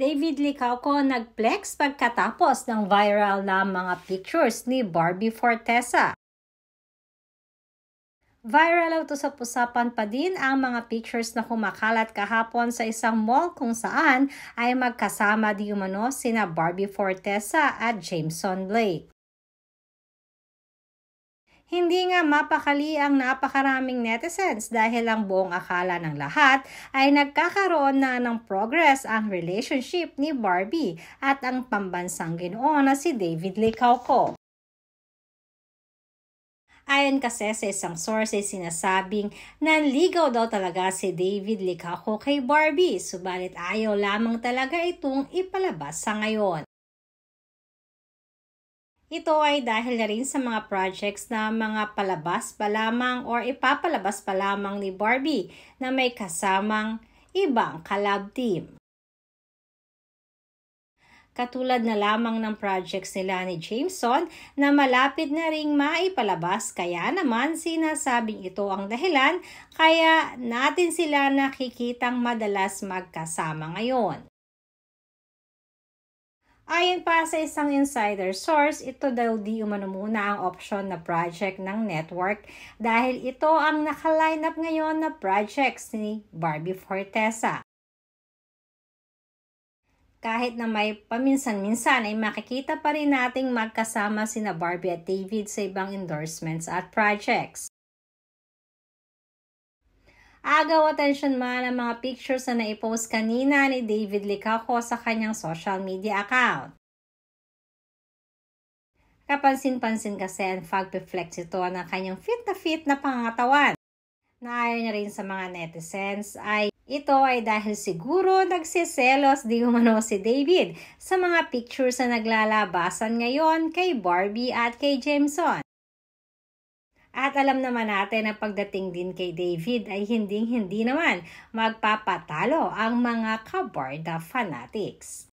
David Licauco nag-flex pagkatapos ng viral na mga pictures ni Barbie Fortesa. Viral usap-usapan pa din ang mga pictures na kumakalat kahapon sa isang mall kung saan ay magkasama di umano sina Barbie Fortesa at Jameson Blake. Hindi nga mapakali ang napakaraming netizens dahil ang buong akala ng lahat ay nagkakaroon na ng progress ang relationship ni Barbie at ang pambansang ginoo na si David Licauco. Ayon kasi sa isang source ay sinasabing nanligaw daw talaga si David Licauco kay Barbie, subalit ayaw lamang talaga itong ipalabas sa ngayon. Ito ay dahil na rin sa mga projects na mga palabas pa lamang or ipapalabas pa lamang ni Barbie na may kasamang ibang collab team. Katulad na lamang ng projects nila ni Jameson na malapit na ring maipalabas, kaya naman sinasabing ito ang dahilan kaya natin sila nakikitang madalas magkasama ngayon. Ayon pa sa isang insider source, ito daw di umano muna ang option na project ng network dahil ito ang naka-line up ngayon na projects ni Barbie Fortesa. Kahit na may paminsan-minsan ay makikita pa rin nating magkasama sina Barbie at David sa ibang endorsements at projects. Agaw atensyon man ang mga pictures na naipost kanina ni David Licauco sa kanyang social media account. Kapansin-pansin kasi ang pag-reflex ito ng kanyang fit na pangangatawan. Naayon na rin sa mga netizens ay ito ay dahil siguro nagsiselos di umano si David sa mga pictures na naglalabasan ngayon kay Barbie at kay Jameson. At alam naman natin na pagdating din kay David ay hindi naman magpapatalo ang mga kabarda fanatics.